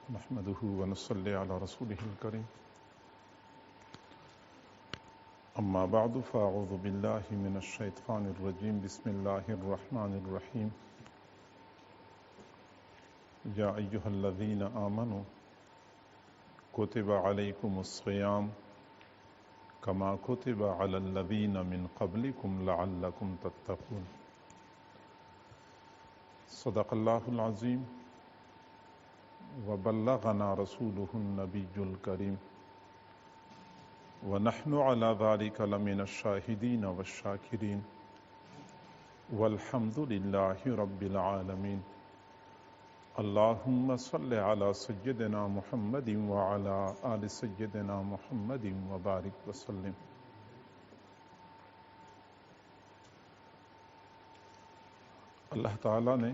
نحمده ونصلي على رسوله الكريم أما بعد فأعوذ بالله من الشيطان الرجيم بسم الله الرحمن الرحيم يا أيها الذين آمنوا كتب عليكم الصيام كما كتب على الذين من قبلكم لعلكم تتقون صدق الله العظيم وبلغنا رسوله النبي الكريم ونحن على ذلك لمن الشاهدين والشاكرين والحمد لله رب العالمين اللهم صل على سيدنا محمد وعلى آل سيدنا محمد وبارك وسلم. اللہ تعالیٰ نے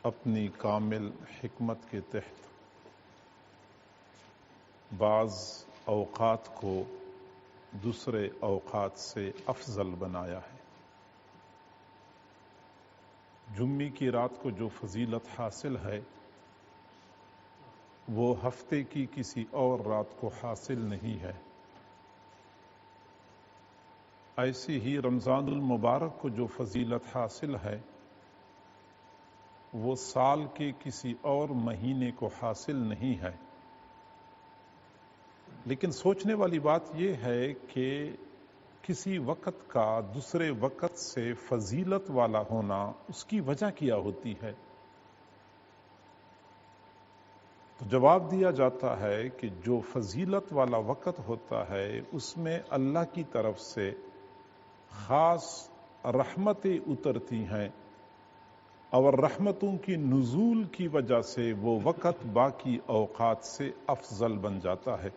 اپنی کامل حکمت کے تحت بعض اوقات کو دوسرے اوقات سے افضل بنایا ہے. جمعے کی رات کو جو فضیلت حاصل ہے وہ ہفتے کی کسی اور رات کو حاصل نہیں ہے. ایسی ہی رمضان المبارک کو جو فضیلت حاصل ہے وہ سال کے کسی اور مہینے کو حاصل نہیں ہے. لیکن سوچنے والی بات یہ ہے کہ کسی وقت کا دوسرے وقت سے فضیلت والا ہونا اس کی وجہ کیا ہوتی ہے؟ تو جواب دیا جاتا ہے کہ جو فضیلت والا وقت ہوتا ہے اس میں اللہ کی طرف سے خاص رحمتیں اترتی ہیں اور رحمتوں کی نزول کی وجہ سے وہ وقت باقی اوقات سے افضل بن جاتا ہے.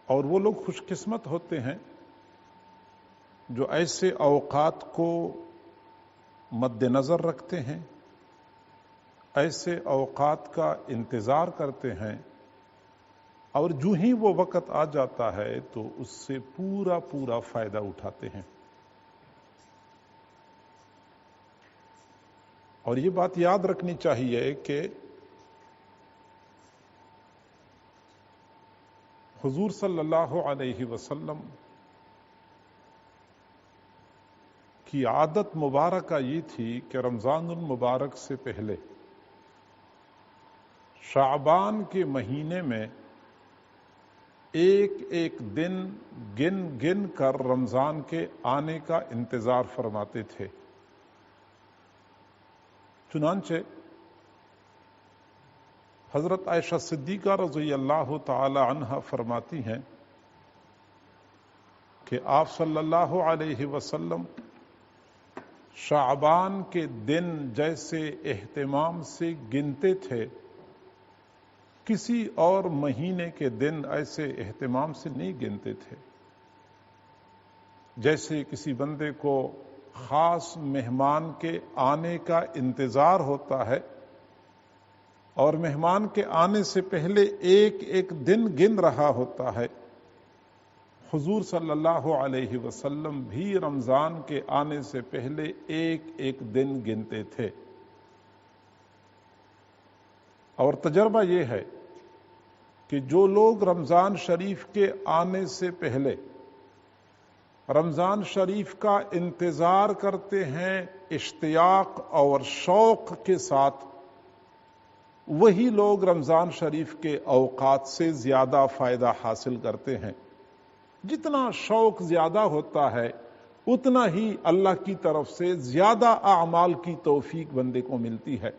اور وہ لوگ خوش قسمت ہوتے ہیں جو ایسے اوقات کو مد نظر رکھتے ہیں، ایسے اوقات کا انتظار کرتے ہیں اور جو ہی وہ وقت آ جاتا ہے تو اس سے پورا فائدہ اٹھاتے ہیں. اور یہ بات یاد رکھنی چاہیے کہ حضور صلی اللہ علیہ وسلم کی عادت مبارکہ یہ تھی کہ رمضان المبارک سے پہلے شعبان کے مہینے میں ایک ایک دن گن کر رمضان کے آنے کا انتظار فرماتے تھے. چنانچہ حضرت عائشہ صدیقہ رضی اللہ تعالی عنہا فرماتی ہیں کہ آپ صلی اللہ علیہ وسلم شعبان کے دن جیسے اہتمام سے گنتے تھے کسی اور مہینے کے دن ایسے اہتمام سے نہیں گنتے تھے. جیسے کسی بندے کو خاص مہمان کے آنے کا انتظار ہوتا ہے اور مہمان کے آنے سے پہلے ایک ایک دن گن رہا ہوتا ہے، حضور صلی اللہ علیہ وسلم بھی رمضان کے آنے سے پہلے ایک ایک دن گنتے تھے. اور تجربہ یہ ہے کہ جو لوگ رمضان شریف کے آنے سے پہلے رمضان شریف کا انتظار کرتے ہیں اشتیاق اور شوق کے ساتھ، وہی لوگ رمضان شریف کے اوقات سے زیادہ فائدہ حاصل کرتے ہیں. جتنا شوق زیادہ ہوتا ہے اتنا ہی اللہ کی طرف سے زیادہ اعمال کی توفیق بندے کو ملتی ہے.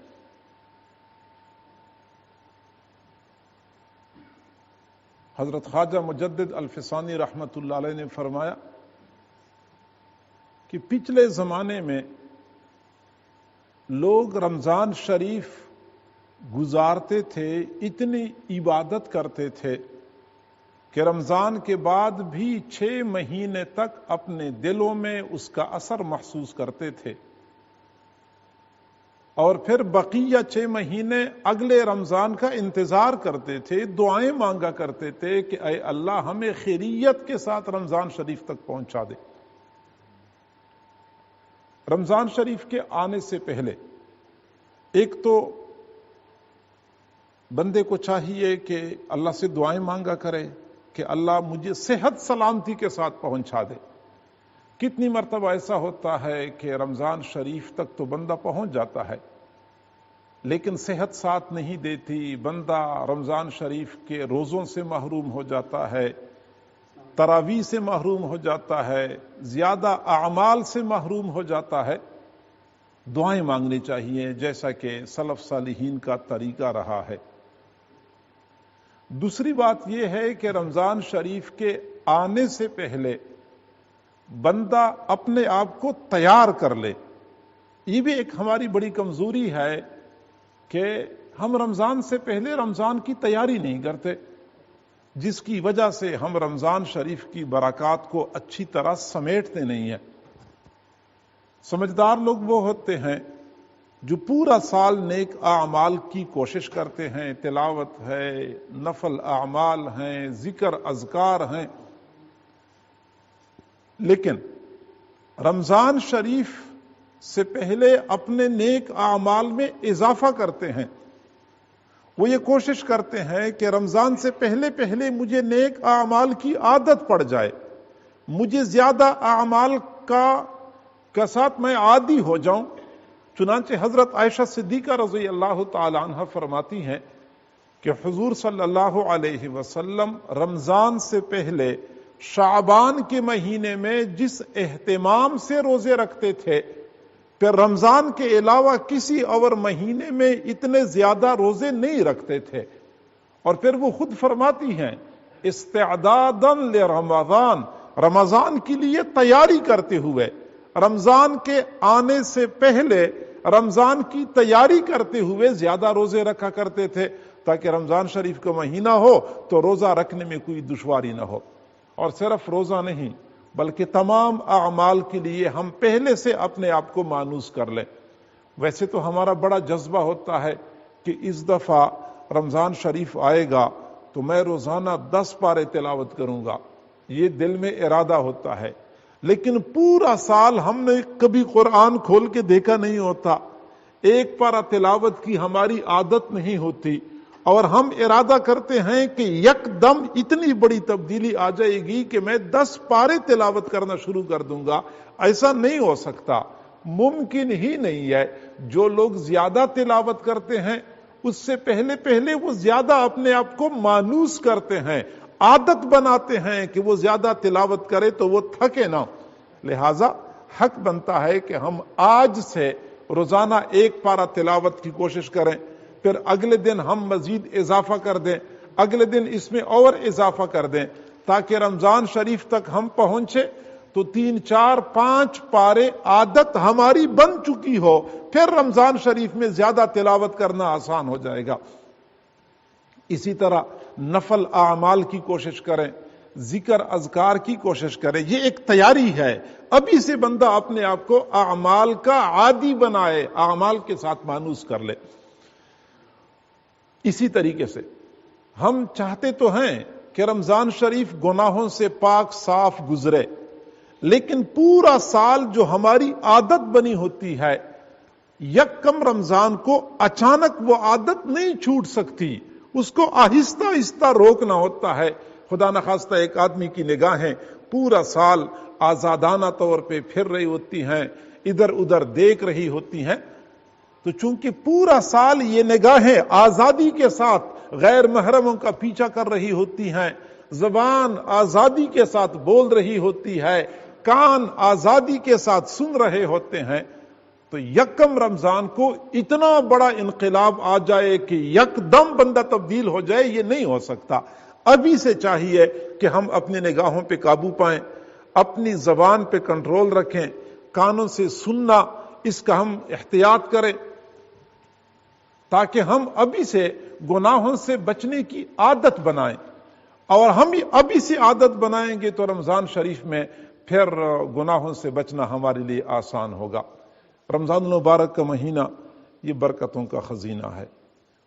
حضرت خواجہ مجدد الفسانی رحمت اللہ علیہ نے فرمایا کہ پچھلے زمانے میں لوگ رمضان شریف گزارتے تھے، اتنی عبادت کرتے تھے کہ رمضان کے بعد بھی 6 مہینے تک اپنے دلوں میں اس کا اثر محسوس کرتے تھے اور پھر بقیہ 6 مہینے اگلے رمضان کا انتظار کرتے تھے، دعائیں مانگا کرتے تھے کہ اے اللہ ہمیں خیریت کے ساتھ رمضان شریف تک پہنچا دے. رمضان شریف کے آنے سے پہلے ایک تو بندے کو چاہیے کہ اللہ سے دعائیں مانگا کرے کہ اللہ مجھے صحت سلامتی کے ساتھ پہنچا دے. کتنی مرتبہ ایسا ہوتا ہے کہ رمضان شریف تک تو بندہ پہنچ جاتا ہے لیکن صحت ساتھ نہیں دیتی، بندہ رمضان شریف کے روزوں سے محروم ہو جاتا ہے، تراویح سے محروم ہو جاتا ہے، زیادہ اعمال سے محروم ہو جاتا ہے. دعائیں مانگنی چاہیے جیسا کہ سلف صالحین کا طریقہ رہا ہے. دوسری بات یہ ہے کہ رمضان شریف کے آنے سے پہلے بندہ اپنے آپ کو تیار کر لے. یہ بھی ایک ہماری بڑی کمزوری ہے کہ ہم رمضان سے پہلے رمضان کی تیاری نہیں کرتے، جس کی وجہ سے ہم رمضان شریف کی برکات کو اچھی طرح سمیٹتے نہیں ہیں. سمجھدار لوگ وہ ہوتے ہیں جو پورا سال نیک اعمال کی کوشش کرتے ہیں، تلاوت ہے، نفل اعمال ہیں، ذکر اذکار ہیں، لیکن رمضان شریف سے پہلے اپنے نیک اعمال میں اضافہ کرتے ہیں. وہ یہ کوشش کرتے ہیں کہ رمضان سے پہلے پہلے مجھے نیک اعمال کی عادت پڑ جائے، مجھے زیادہ اعمال کا ساتھ میں عادی ہو جاؤں. چنانچہ حضرت عائشہ صدیقہ رضی اللہ تعالی عنہ فرماتی ہیں کہ حضور صلی اللہ علیہ وسلم رمضان سے پہلے شعبان کے مہینے میں جس اہتمام سے روزے رکھتے تھے پھر رمضان کے علاوہ کسی اور مہینے میں اتنے زیادہ روزے نہیں رکھتے تھے. اور پھر وہ خود فرماتی ہیں استعدادا لرمضان، رمضان کے لیے تیاری کرتے ہوئے، رمضان کے آنے سے پہلے رمضان کی تیاری کرتے ہوئے زیادہ روزے رکھا کرتے تھے تاکہ رمضان شریف کا مہینہ ہو تو روزہ رکھنے میں کوئی دشواری نہ ہو. اور صرف روزہ نہیں بلکہ تمام اعمال کے لیے ہم پہلے سے اپنے آپ کو مانوس کر لیں. ویسے تو ہمارا بڑا جذبہ ہوتا ہے کہ اس دفعہ رمضان شریف آئے گا تو میں روزانہ 10 پارے تلاوت کروں گا، یہ دل میں ارادہ ہوتا ہے، لیکن پورا سال ہم نے کبھی قرآن کھول کے دیکھا نہیں ہوتا، ایک پارہ تلاوت کی ہماری عادت نہیں ہوتی، اور ہم ارادہ کرتے ہیں کہ یک دم اتنی بڑی تبدیلی آ جائے گی کہ میں 10 پارے تلاوت کرنا شروع کر دوں گا. ایسا نہیں ہو سکتا، ممکن ہی نہیں ہے. جو لوگ زیادہ تلاوت کرتے ہیں اس سے پہلے پہلے وہ زیادہ اپنے آپ کو مانوس کرتے ہیں، عادت بناتے ہیں کہ وہ زیادہ تلاوت کرے تو وہ تھکے نہ. لہذا حق بنتا ہے کہ ہم آج سے روزانہ 1 پارہ تلاوت کی کوشش کریں، پھر اگلے دن ہم مزید اضافہ کر دیں، اگلے دن اس میں اور اضافہ کر دیں، تاکہ رمضان شریف تک ہم پہنچے تو 3 4 5 پارے عادت ہماری بن چکی ہو، پھر رمضان شریف میں زیادہ تلاوت کرنا آسان ہو جائے گا. اسی طرح نفل اعمال کی کوشش کریں، ذکر اذکار کی کوشش کریں. یہ ایک تیاری ہے، ابھی سے بندہ اپنے آپ کو اعمال کا عادی بنائے، اعمال کے ساتھ مانوس کر لے. اسی طریقے سے ہم چاہتے تو ہیں کہ رمضان شریف گناہوں سے پاک صاف گزرے، لیکن پورا سال جو ہماری عادت بنی ہوتی ہے، یکم رمضان کو اچانک وہ عادت نہیں چھوٹ سکتی، اس کو آہستہ آہستہ روکنا ہوتا ہے. خدا نخواستہ ایک آدمی کی نگاہیں پورا سال آزادانہ طور پہ پھر رہی ہوتی ہیں، ادھر ادھر دیکھ رہی ہوتی ہیں، تو چونکہ پورا سال یہ نگاہیں آزادی کے ساتھ غیر محرموں کا پیچھا کر رہی ہوتی ہیں، زبان آزادی کے ساتھ بول رہی ہوتی ہے، کان آزادی کے ساتھ سن رہے ہوتے ہیں، تو یکم رمضان کو اتنا بڑا انقلاب آ جائے کہ یک دم بندہ تبدیل ہو جائے، یہ نہیں ہو سکتا. ابھی سے چاہیے کہ ہم اپنی نگاہوں پہ قابو پائیں، اپنی زبان پہ کنٹرول رکھیں، کانوں سے سننا اس کا ہم احتیاط کریں، تاکہ ہم ابھی سے گناہوں سے بچنے کی عادت بنائیں. اور ہم ابھی سے عادت بنائیں گے تو رمضان شریف میں پھر گناہوں سے بچنا ہمارے لیے آسان ہوگا. رمضان المبارک کا مہینہ یہ برکتوں کا خزینہ ہے.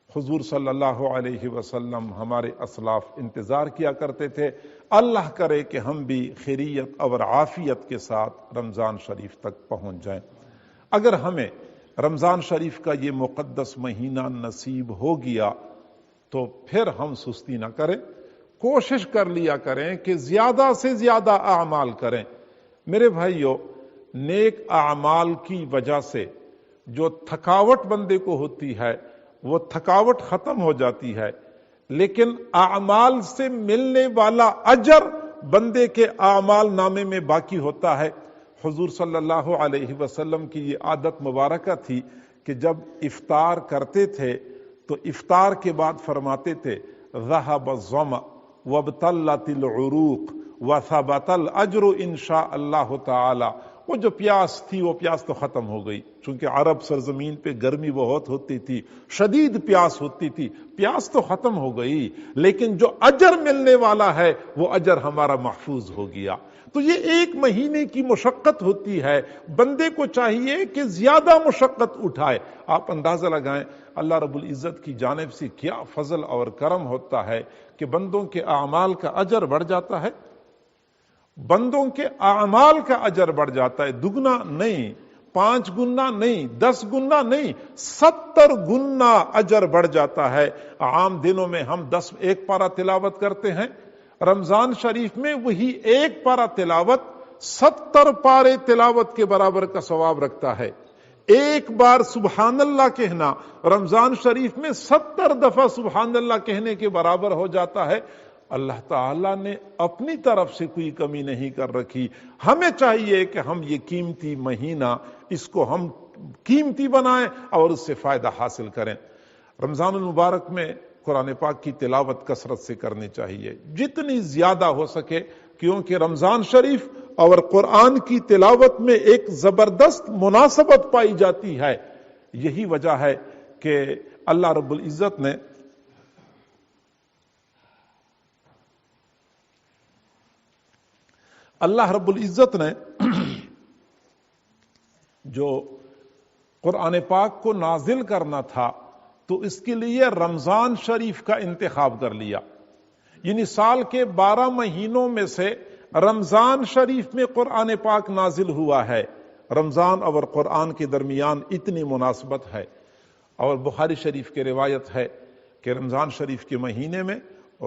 حضور صلی اللہ علیہ وسلم ہمارے اسلاف انتظار کیا کرتے تھے، اللہ کرے کہ ہم بھی خیریت اور عافیت کے ساتھ رمضان شریف تک پہنچ جائیں. اگر ہمیں رمضان شریف کا یہ مقدس مہینہ نصیب ہو گیا تو پھر ہم سستی نہ کریں، کوشش کر لیا کریں کہ زیادہ سے زیادہ اعمال کریں۔ میرے بھائیو، نیک اعمال کی وجہ سے جو تھکاوٹ بندے کو ہوتی ہے وہ تھکاوٹ ختم ہو جاتی ہے، لیکن اعمال سے ملنے والا اجر بندے کے اعمال نامے میں باقی ہوتا ہے۔ حضور صلی اللہ علیہ وسلم کی یہ عادت مبارکہ تھی کہ جب افطار کرتے تھے تو افطار کے بعد فرماتے تھے ذهب الظمأ وابتلت العروق وثبت الاجر ان شاء اللہ تعالی۔ وہ جو پیاس تھی وہ پیاس تو ختم ہو گئی، چونکہ عرب سرزمین پہ گرمی بہت ہوتی تھی، شدید پیاس ہوتی تھی، پیاس تو ختم ہو گئی، لیکن جو اجر ملنے والا ہے وہ اجر ہمارا محفوظ ہو گیا۔ تو یہ ایک مہینے کی مشقت ہوتی ہے، بندے کو چاہیے کہ زیادہ مشقت اٹھائے۔ آپ اندازہ لگائیں اللہ رب العزت کی جانب سے کیا فضل اور کرم ہوتا ہے کہ بندوں کے اعمال کا اجر بڑھ جاتا ہے، بندوں کے اعمال کا اجر بڑھ جاتا ہے، دگنا نہیں، 5 گنا نہیں، 10 گنا نہیں، 70 گنا اجر بڑھ جاتا ہے۔ عام دنوں میں ہم 1 پارہ تلاوت کرتے ہیں، رمضان شریف میں وہی 1 پارہ تلاوت 70 پارے تلاوت کے برابر کا ثواب رکھتا ہے۔ ایک بار سبحان اللہ کہنا رمضان شریف میں 70 دفعہ سبحان اللہ کہنے کے برابر ہو جاتا ہے۔ اللہ تعالیٰ نے اپنی طرف سے کوئی کمی نہیں کر رکھی۔ ہمیں چاہیے کہ ہم یہ قیمتی مہینہ اس کو ہم قیمتی بنائیں اور اس سے فائدہ حاصل کریں۔ رمضان المبارک میں قرآن پاک کی تلاوت کثرت سے کرنی چاہیے، جتنی زیادہ ہو سکے، کیونکہ رمضان شریف اور قرآن کی تلاوت میں ایک زبردست مناسبت پائی جاتی ہے۔ یہی وجہ ہے کہ اللہ رب العزت نے جو قرآن پاک کو نازل کرنا تھا تو اس کے لیے رمضان شریف کا انتخاب کر لیا، یعنی سال کے 12 مہینوں میں سے رمضان شریف میں قرآن پاک نازل ہوا ہے۔ رمضان اور قرآن کے درمیان اتنی مناسبت ہے، اور بخاری شریف کی روایت ہے کہ رمضان شریف کے مہینے میں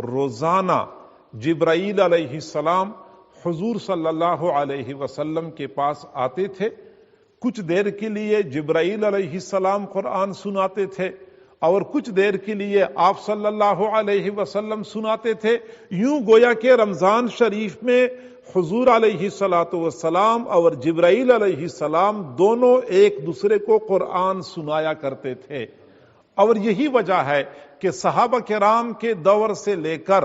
روزانہ جبرائیل علیہ السلام حضور صلی اللہ علیہ وسلم کے پاس آتے تھے، کچھ دیر کے لیے جبرائیل علیہ السلام قرآن سناتے تھے اور کچھ دیر کے لیے آپ صلی اللہ علیہ وسلم سناتے تھے۔ یوں گویا کہ رمضان شریف میں حضور علیہ السلام اور جبرائیل علیہ السلام دونوں ایک دوسرے کو قرآن سنایا کرتے تھے، اور یہی وجہ ہے کہ صحابہ کرام کے دور سے لے کر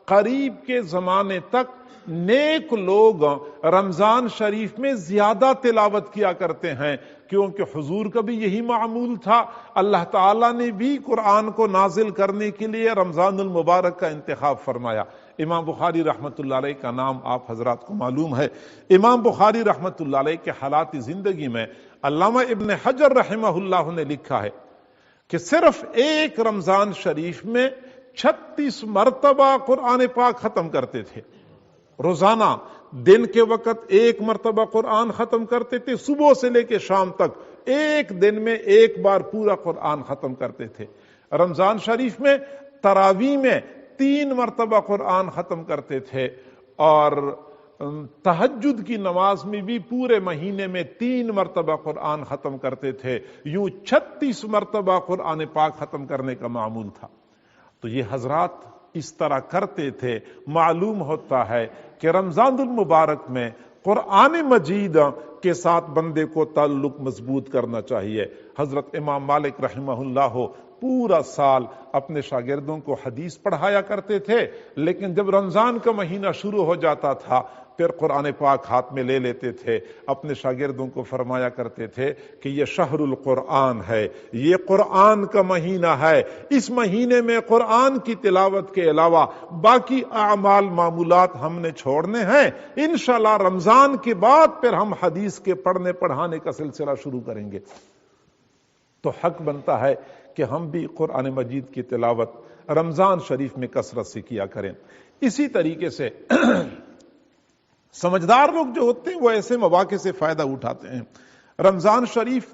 قریب کے زمانے تک نیک لوگ رمضان شریف میں زیادہ تلاوت کیا کرتے ہیں، کیونکہ حضور کا بھی یہی معمول تھا۔ اللہ تعالیٰ نے بھی قرآن کو نازل کرنے کے لیے رمضان المبارک کا انتخاب فرمایا۔ امام بخاری رحمت اللہ علیہ کا نام آپ حضرات کو معلوم ہے۔ امام بخاری رحمت اللہ علیہ کے حالات زندگی میں علامہ ابن حجر رحمہ اللہ نے لکھا ہے کہ صرف ایک رمضان شریف میں 36 مرتبہ قرآن پاک ختم کرتے تھے۔ روزانہ دن کے وقت 1 مرتبہ قرآن ختم کرتے تھے، صبح سے لے کے شام تک ایک دن میں 1 بار پورا قرآن ختم کرتے تھے۔ رمضان شریف میں تراویح میں 3 مرتبہ قرآن ختم کرتے تھے، اور تہجد کی نماز میں بھی پورے مہینے میں 3 مرتبہ قرآن ختم کرتے تھے۔ یوں 36 مرتبہ قرآن پاک ختم کرنے کا معمول تھا۔ تو یہ حضرات اس طرح کرتے تھے۔ معلوم ہوتا ہے کہ رمضان المبارک میں قرآن مجید کے ساتھ بندے کو تعلق مضبوط کرنا چاہیے۔ حضرت امام مالک رحمہ اللہ پورا سال اپنے شاگردوں کو حدیث پڑھایا کرتے تھے، لیکن جب رمضان کا مہینہ شروع ہو جاتا تھا پھر قرآن پاک ہاتھ میں لے لیتے تھے، اپنے شاگردوں کو فرمایا کرتے تھے کہ یہ شہر القرآن ہے، یہ قرآن کا مہینہ ہے، اس مہینے میں قرآن کی تلاوت کے علاوہ باقی اعمال معمولات ہم نے چھوڑنے ہیں، انشاءاللہ رمضان کے بعد پھر ہم حدیث کے پڑھنے پڑھانے کا سلسلہ شروع کریں گے۔ تو حق بنتا ہے کہ ہم بھی قرآن مجید کی تلاوت رمضان شریف میں کثرت سے کیا کریں۔ اسی طریقے سے سمجھدار لوگ جو ہوتے ہیں وہ ایسے مواقع سے فائدہ اٹھاتے ہیں۔ رمضان شریف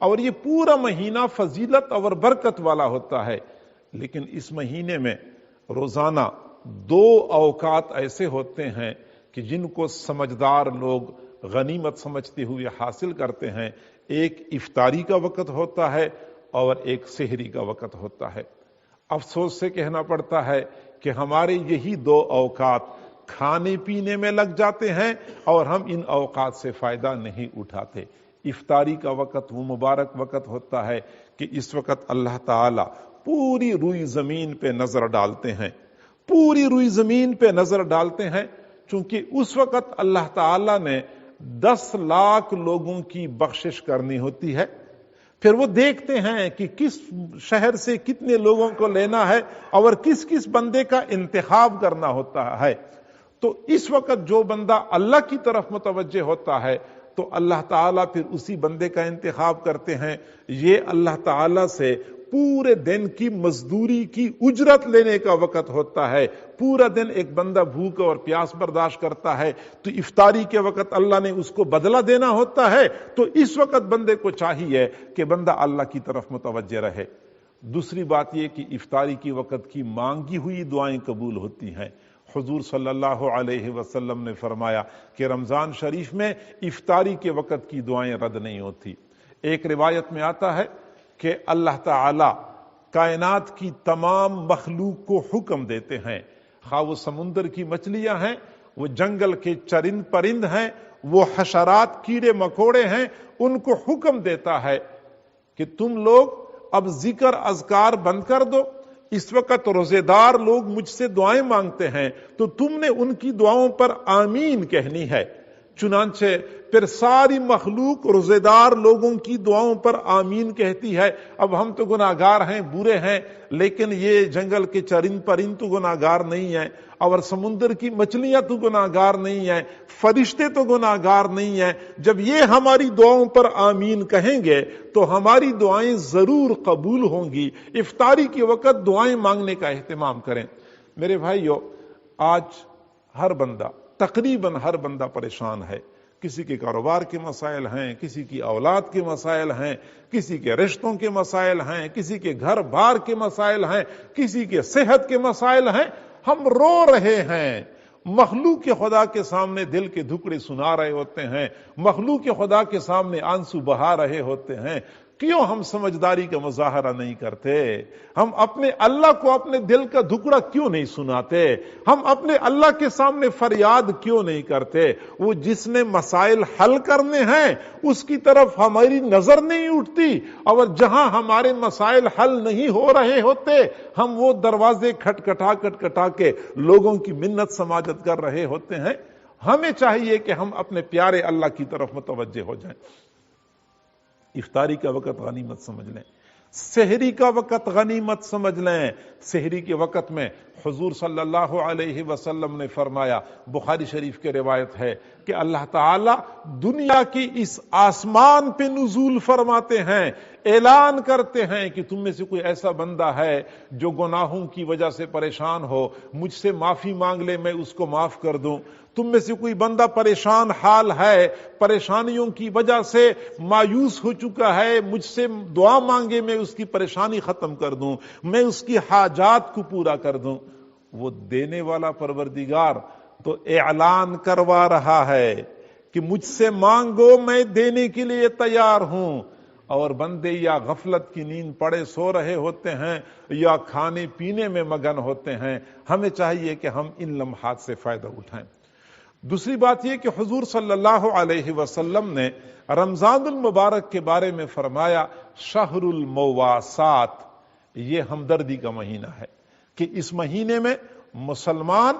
اور یہ پورا مہینہ فضیلت اور برکت والا ہوتا ہے، لیکن اس مہینے میں روزانہ 2 اوقات ایسے ہوتے ہیں کہ جن کو سمجھدار لوگ غنیمت سمجھتے ہوئے حاصل کرتے ہیں۔ ایک افطاری کا وقت ہوتا ہے اور ایک سحری کا وقت ہوتا ہے۔ افسوس سے کہنا پڑتا ہے کہ ہمارے یہی 2 اوقات کھانے پینے میں لگ جاتے ہیں اور ہم ان اوقات سے فائدہ نہیں اٹھاتے۔ افطاری کا وقت وہ مبارک وقت ہوتا ہے کہ اس وقت اللہ تعالی پوری روئی زمین پہ نظر ڈالتے ہیں، پوری روئی زمین پہ نظر ڈالتے ہیں، چونکہ اس وقت اللہ تعالی نے 10 لاکھ لوگوں کی بخشش کرنی ہوتی ہے۔ پھر وہ دیکھتے ہیں کہ کس شہر سے کتنے لوگوں کو لینا ہے اور کس کس بندے کا انتخاب کرنا ہوتا ہے۔ تو اس وقت جو بندہ اللہ کی طرف متوجہ ہوتا ہے تو اللہ تعالیٰ پھر اسی بندے کا انتخاب کرتے ہیں۔ یہ اللہ تعالیٰ سے پورے دن کی مزدوری کی اجرت لینے کا وقت ہوتا ہے۔ پورا دن ایک بندہ بھوک اور پیاس برداشت کرتا ہے تو افطاری کے وقت اللہ نے اس کو بدلہ دینا ہوتا ہے، تو اس وقت بندے کو چاہیے کہ بندہ اللہ کی طرف متوجہ رہے۔ دوسری بات یہ کہ افطاری کی وقت کی مانگی ہوئی دعائیں قبول ہوتی ہیں۔ حضور صلی اللہ علیہ وسلم نے فرمایا کہ رمضان شریف میں افطاری کے وقت کی دعائیں رد نہیں ہوتی۔ ایک روایت میں آتا ہے کہ اللہ تعالی کائنات کی تمام مخلوق کو حکم دیتے ہیں، خواہ وہ سمندر کی مچھلیاں ہیں، وہ جنگل کے چرند پرند ہیں، وہ حشرات کیڑے مکوڑے ہیں، ان کو حکم دیتا ہے کہ تم لوگ اب ذکر اذکار بند کر دو۔ اس وقت روزے دار لوگ مجھ سے دعائیں مانگتے ہیں تو تم نے ان کی دعاؤں پر آمین کہنی ہے۔ چنانچہ پھر ساری مخلوق روزے دار لوگوں کی دعاؤں پر آمین کہتی ہے۔ اب ہم تو گناہگار ہیں، برے ہیں، لیکن یہ جنگل کے چرند پرند تو گناہگار نہیں ہیں، اور سمندر کی مچھلیاں تو گناہگار نہیں ہیں، فرشتے تو گناہگار نہیں ہیں۔ جب یہ ہماری دعاؤں پر آمین کہیں گے تو ہماری دعائیں ضرور قبول ہوں گی۔ افطاری کے وقت دعائیں مانگنے کا اہتمام کریں۔ میرے بھائیو، آج ہر بندہ، تقریباً ہر بندہ پریشان ہے۔ کسی کے کاروبار کے مسائل ہیں، کسی کی اولاد کے مسائل ہیں، کسی کے رشتوں کے مسائل ہیں، کسی کے گھر بار کے مسائل ہیں، کسی کے صحت کے مسائل ہیں۔ ہم رو رہے ہیں، مخلوق کے خدا کے سامنے دل کے دھکڑے سنا رہے ہوتے ہیں، مخلوق کے خدا کے سامنے آنسو بہا رہے ہوتے ہیں۔ کیوں ہم سمجھداری کا مظاہرہ نہیں کرتے؟ ہم اپنے اللہ کو اپنے دل کا دھکڑا کیوں نہیں سناتے؟ ہم اپنے اللہ کے سامنے فریاد کیوں نہیں کرتے؟ وہ جس نے مسائل حل کرنے ہیں اس کی طرف ہماری نظر نہیں اٹھتی، اور جہاں ہمارے مسائل حل نہیں ہو رہے ہوتے ہم وہ دروازے کھٹکھٹا کے لوگوں کی منت سماجت کر رہے ہوتے ہیں۔ ہمیں چاہیے کہ ہم اپنے پیارے اللہ کی طرف متوجہ ہو جائیں۔ افطاری کا وقت غنیمت سمجھ لیں، سحری کا وقت غنیمت سمجھ لیں۔ سحری کے وقت میں حضور صلی اللہ علیہ وسلم نے فرمایا، بخاری شریف کے روایت ہے کہ اللہ تعالی دنیا کی اس آسمان پہ نزول فرماتے ہیں، اعلان کرتے ہیں کہ تم میں سے کوئی ایسا بندہ ہے جو گناہوں کی وجہ سے پریشان ہو، مجھ سے معافی مانگ لے، میں اس کو معاف کر دوں۔ تم میں سے کوئی بندہ پریشان حال ہے، پریشانیوں کی وجہ سے مایوس ہو چکا ہے، مجھ سے دعا مانگے، میں اس کی پریشانی ختم کر دوں، میں اس کی حاجات کو پورا کر دوں۔ وہ دینے والا پروردگار تو اعلان کروا رہا ہے کہ مجھ سے مانگو، میں دینے کے لیے تیار ہوں۔ اور بندے یا غفلت کی نیند پڑے سو رہے ہوتے ہیں یا کھانے پینے میں مگن ہوتے ہیں۔ ہمیں چاہیے کہ ہم ان لمحات سے فائدہ اٹھائیں۔ دوسری بات یہ کہ حضور صلی اللہ علیہ وسلم نے رمضان المبارک کے بارے میں فرمایا، شہر المواسات، یہ ہمدردی کا مہینہ ہے، کہ اس مہینے میں مسلمان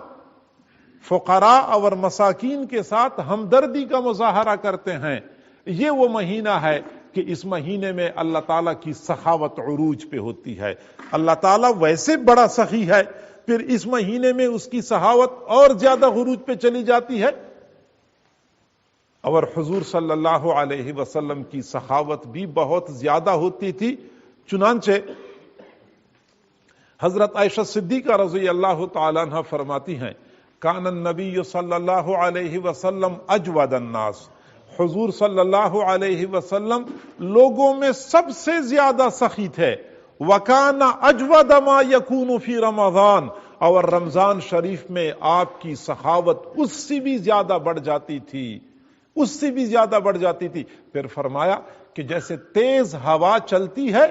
فقراء اور مساکین کے ساتھ ہمدردی کا مظاہرہ کرتے ہیں۔ یہ وہ مہینہ ہے کہ اس مہینے میں اللہ تعالیٰ کی سخاوت عروج پہ ہوتی ہے۔ اللہ تعالیٰ ویسے بڑا سخی ہے، پھر اس مہینے میں اس کی سخاوت اور زیادہ عروج پہ چلی جاتی ہے۔ اور حضور صلی اللہ علیہ وسلم کی سخاوت بھی بہت زیادہ ہوتی تھی، چنانچہ حضرت عائشہ صدیقہ رضی اللہ تعالیٰ عنہ فرماتی ہیں، کان النبی صلی اللہ علیہ وسلم اجود الناس، حضور صلی اللہ علیہ وسلم لوگوں میں سب سے زیادہ سخی تھے. وَكَانَ أَجْوَدَ مَا يَكُونُ فِي رمضان, اور رمضان شریف میں آپ کی سخاوت اس سے بھی زیادہ بڑھ جاتی تھی, اس سے بھی زیادہ بڑھ جاتی تھی. پھر فرمایا کہ جیسے تیز ہوا چلتی ہے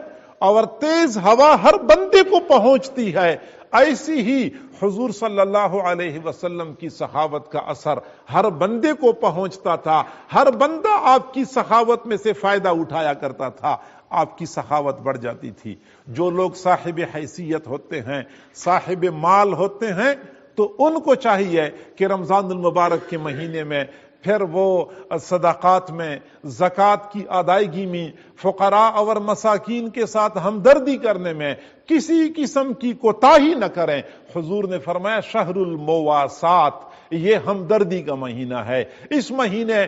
اور تیز ہوا ہر بندے کو پہنچتی ہے, ایسی ہی حضور صلی اللہ علیہ وسلم کی سخاوت کا اثر ہر بندے کو پہنچتا تھا. ہر بندہ آپ کی سخاوت میں سے فائدہ اٹھایا کرتا تھا, آپ کی سخاوت بڑھ جاتی تھی. جو لوگ صاحب حیثیت ہوتے ہیں, صاحب مال ہوتے ہیں, تو ان کو چاہیے کہ رمضان المبارک کے مہینے میں پھر وہ صدقات میں, زکوٰۃ کی ادائیگی میں, فقراء اور مساکین کے ساتھ ہمدردی کرنے میں کسی قسم کی کوتاہی نہ کریں. حضور نے فرمایا شہر المواسات, یہ ہمدردی کا مہینہ ہے. اس مہینے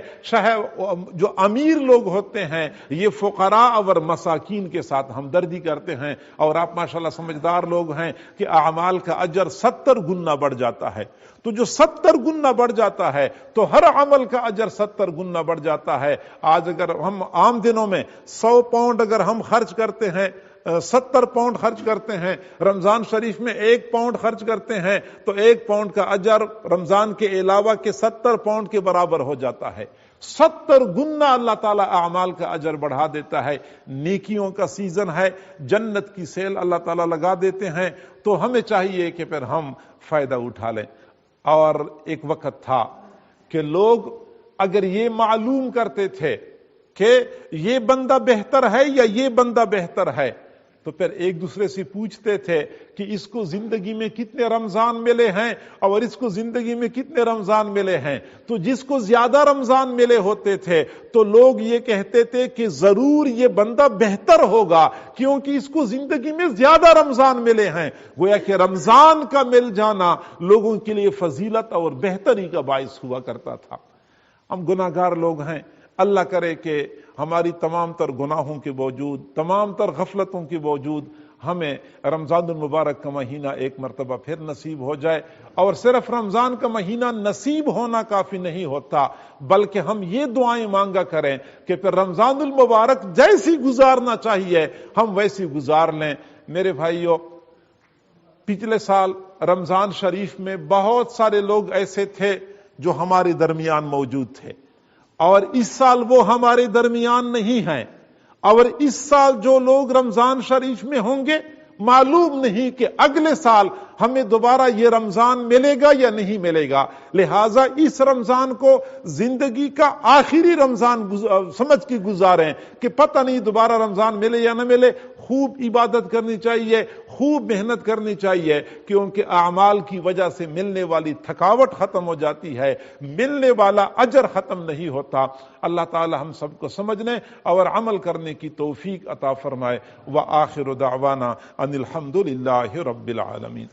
جو امیر لوگ ہوتے ہیں یہ فقراء اور مساکین کے ساتھ ہمدردی کرتے ہیں. اور آپ ماشاءاللہ سمجھدار لوگ ہیں کہ اعمال کا اجر 70 گنا بڑھ جاتا ہے. تو جو 70 گنا بڑھ جاتا ہے تو ہر عمل کا اجر 70 گنا بڑھ جاتا ہے. آج اگر ہم عام دنوں میں 100 پاؤنڈ اگر ہم خرچ کرتے ہیں, 70 پاؤنڈ خرچ کرتے ہیں, رمضان شریف میں 1 پاؤنڈ خرچ کرتے ہیں, تو 1 پاؤنڈ کا اجر رمضان کے علاوہ کے 70 پاؤنڈ کے برابر ہو جاتا ہے. 70 گنا اللہ تعالیٰ اعمال کا اجر بڑھا دیتا ہے. نیکیوں کا سیزن ہے, جنت کی سیل اللہ تعالیٰ لگا دیتے ہیں. تو ہمیں چاہیے کہ پھر ہم فائدہ اٹھا لیں. اور ایک وقت تھا کہ لوگ اگر یہ معلوم کرتے تھے کہ یہ بندہ بہتر ہے یا یہ بندہ بہتر ہے, تو پھر ایک دوسرے سے پوچھتے تھے کہ اس کو زندگی میں کتنے رمضان ملے ہیں اور اس کو زندگی میں کتنے رمضان ملے ہیں. تو جس کو زیادہ رمضان ملے ہوتے تھے تو لوگ یہ کہتے تھے کہ ضرور یہ بندہ بہتر ہوگا کیونکہ اس کو زندگی میں زیادہ رمضان ملے ہیں. گویا کہ رمضان کا مل جانا لوگوں کے لیے فضیلت اور بہتری کا باعث ہوا کرتا تھا. ہم گناہگار لوگ ہیں, اللہ کرے کہ ہماری تمام تر گناہوں کے باوجود, تمام تر غفلتوں کے باوجود ہمیں رمضان المبارک کا مہینہ ایک مرتبہ پھر نصیب ہو جائے. اور صرف رمضان کا مہینہ نصیب ہونا کافی نہیں ہوتا, بلکہ ہم یہ دعائیں مانگا کریں کہ پھر رمضان المبارک جیسی گزارنا چاہیے ہم ویسی گزار لیں. میرے بھائیو, پچھلے سال رمضان شریف میں بہت سارے لوگ ایسے تھے جو ہمارے درمیان موجود تھے, اور اس سال وہ ہمارے درمیان نہیں ہیں. اور اس سال جو لوگ رمضان شریف میں ہوں گے معلوم نہیں کہ اگلے سال ہمیں دوبارہ یہ رمضان ملے گا یا نہیں ملے گا. لہٰذا اس رمضان کو زندگی کا آخری رمضان سمجھ کے گزاریں کہ پتہ نہیں دوبارہ رمضان ملے یا نہ ملے. خوب عبادت کرنی چاہیے, خوب محنت کرنی چاہیے, کیونکہ اعمال کی وجہ سے ملنے والی تھکاوٹ ختم ہو جاتی ہے, ملنے والا اجر ختم نہیں ہوتا. اللہ تعالی ہم سب کو سمجھنے اور عمل کرنے کی توفیق عطا فرمائے. وآخر دعوانا ان الحمد للہ رب العالمین.